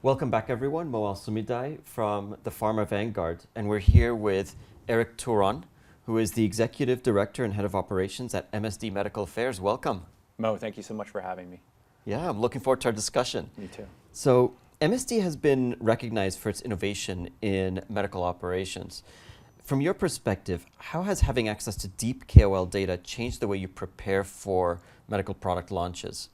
Welcome back, everyone. Moal Sumidai from the Pharma Vanguard, and we're here with Eric Toron, who is the Executive Director and Head of Operations at MSD Medical Affairs. Welcome. Mo, thank you so much for having me. Yeah, I'm looking forward to our discussion. Me too. So, MSD has been recognized for its innovation in medical operations. From your perspective, how has having access to deep KOL data changed the way you prepare for medical product launches?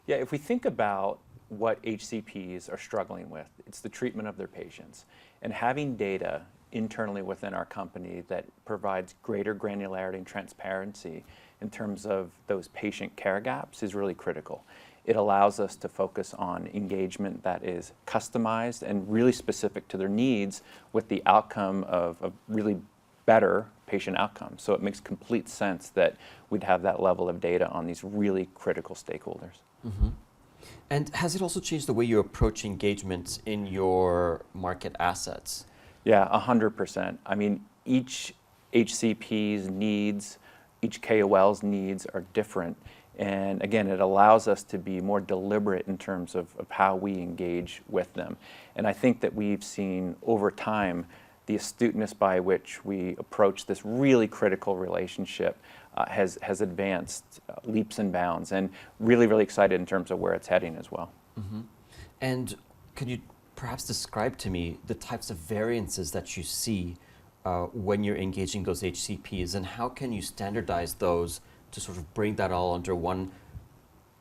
Yeah, if we think about what HCPs are struggling with, it's the treatment of their patients. And having data internally within our company that provides greater granularity and transparency in terms of those patient care gaps is really critical. It allows us to focus on engagement that is customized and really specific to their needs with the outcome of really better patient outcomes. So it makes complete sense that we'd have that level of data on these really critical stakeholders. Mm-hmm. And has it also changed the way you approach engagement in your market assets? Yeah, 100%. I mean, each HCP's needs, each KOL's needs are different. And again, it allows us to be more deliberate in terms of how we engage with them. And I think that we've seen over time the astuteness by which we approach this really critical relationship has advanced leaps and bounds, and really excited in terms of where it's heading as well. Mm-hmm. And could you perhaps describe to me the types of variances that you see when you're engaging those HCPs, and how can you standardize those to sort of bring that all under one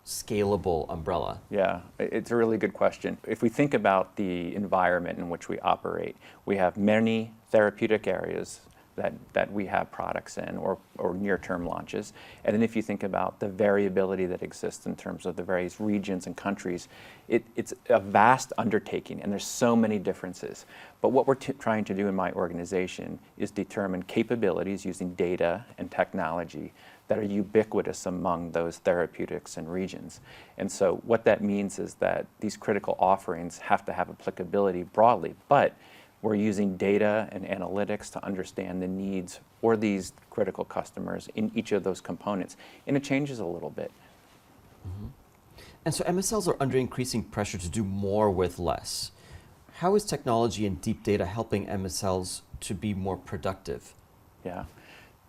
scalable umbrella? Yeah, it's a really good question. If we think about the environment in which we operate, we have many therapeutic areas that we have products in or near-term launches. And then if you think about the variability that exists in terms of the various regions and countries, it's a vast undertaking, and there's so many differences. But what we're trying to do in my organization is determine capabilities using data and technology that are ubiquitous among those therapeutics and regions. And so what that means is that these critical offerings have to have applicability broadly, but we're using data and analytics to understand the needs for these critical customers in each of those components. And it changes a little bit. Mm-hmm. And so MSLs are under increasing pressure to do more with less. How is technology and deep data helping MSLs to be more productive? Yeah,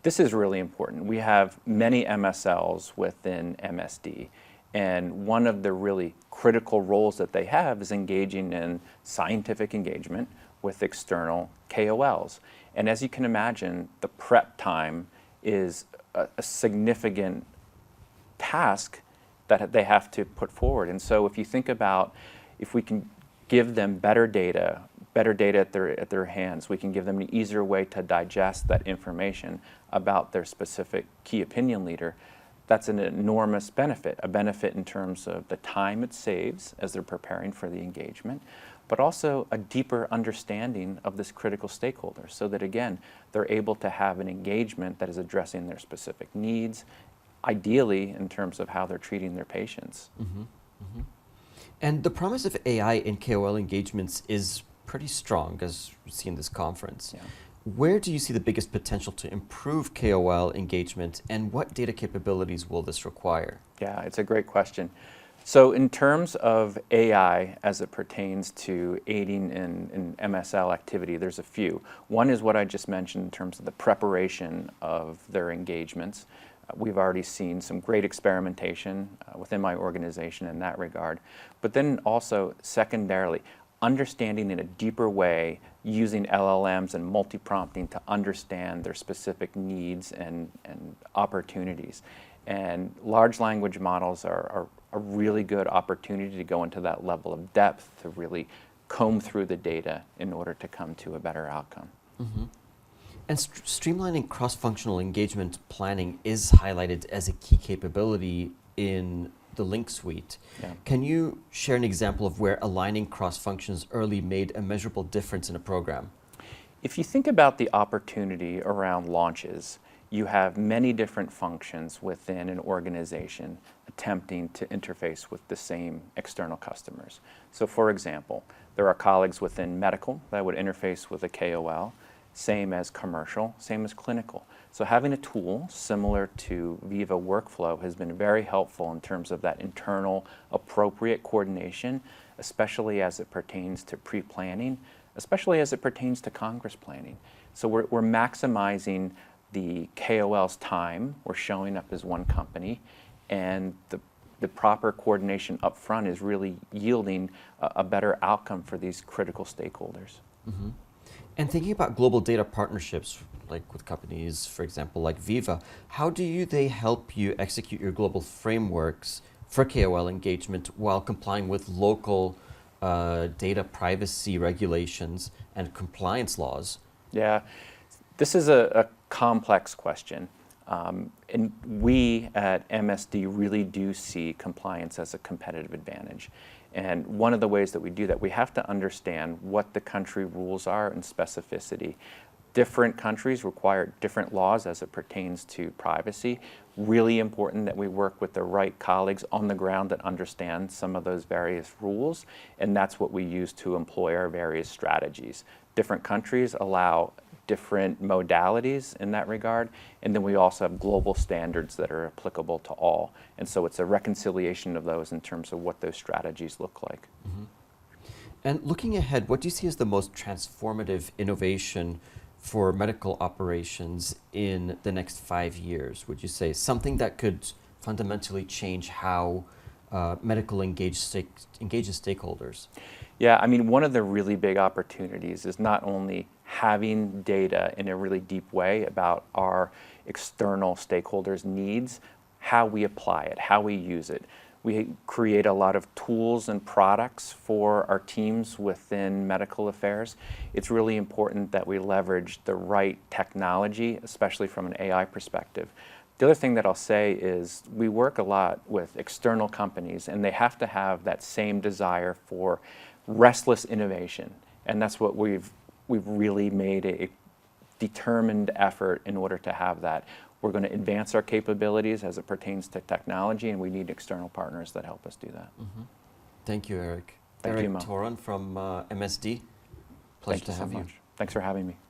this is really important. We have many MSLs within MSD. And one of the really critical roles that they have is engaging in scientific engagement with external KOLs. And as you can imagine, the prep time is a significant task that they have to put forward. And so if you think about, if we can give them better data at their hands, we can give them an easier way to digest that information about their specific key opinion leader. That's an enormous benefit, a benefit in terms of the time it saves as they're preparing for the engagement, but also a deeper understanding of this critical stakeholder, so that again, they're able to have an engagement that is addressing their specific needs, ideally in terms of how they're treating their patients. Mm-hmm. Mm-hmm. And the promise of AI in KOL engagements is pretty strong, as we see in this conference. Yeah. Where do you see the biggest potential to improve KOL engagement, and what data capabilities will this require? Yeah, it's a great question. So in terms of AI as it pertains to aiding in MSL activity, there's a few. One is what I just mentioned in terms of the preparation of their engagements. We've already seen some great experimentation within my organization in that regard. But then also, secondarily, understanding in a deeper way, using LLMs and multi-prompting to understand their specific needs and opportunities. And large language models are a really good opportunity to go into that level of depth, to really comb through the data in order to come to a better outcome. Mm-hmm. And streamlining cross-functional engagement planning is highlighted as a key capability in the Link Suite. Yeah. Can you share an example of where aligning cross-functions early made a measurable difference in a program? If you think about the opportunity around launches, you have many different functions within an organization attempting to interface with the same external customers. So for example, there are colleagues within medical that would interface with a KOL, same as commercial, same as clinical. So having a tool similar to Viva Workflow has been very helpful in terms of that internal appropriate coordination especially as it pertains to pre-planning, especially as it pertains to Congress planning. So we're maximizing the KOL's time. We're showing up as one company, and the proper coordination up front is really yielding a better outcome for these critical stakeholders. Mm-hmm. And thinking about global data partnerships, like with companies, for example, like Viva, how do they help you execute your global frameworks for KOL engagement while complying with local data privacy regulations and compliance laws? Yeah, this is a complex question. And we at MSD really do see compliance as a competitive advantage. And one of the ways that we do that, we have to understand what the country rules are and specificity. Different countries require different laws as it pertains to privacy. Really important that we work with the right colleagues on the ground that understand some of those various rules, and that's what we use to employ our various strategies. Different countries allow different modalities in that regard, and then we also have global standards that are applicable to all. And so it's a reconciliation of those in terms of what those strategies look like. Mm-hmm. And looking ahead, what do you see as the most transformative innovation for medical operations in the next 5 years, would you say? Something that could fundamentally change how medical engages stakeholders? Yeah, I mean, one of the really big opportunities is not only having data in a really deep way about our external stakeholders' needs, how we apply it, how we use it. We create a lot of tools and products for our teams within medical affairs. It's really important that we leverage the right technology, especially from an AI perspective. The other thing that I'll say is we work a lot with external companies, and they have to have that same desire for restless innovation. And that's what we've really made a determined effort in order to have that. We're going to advance our capabilities as it pertains to technology, and we need external partners that help us do that. Mm-hmm. Thank you, Eric. Thank you, Mo. Eric Toron from MSD. Pleasure Thank to you so have you. much. Thanks for having me.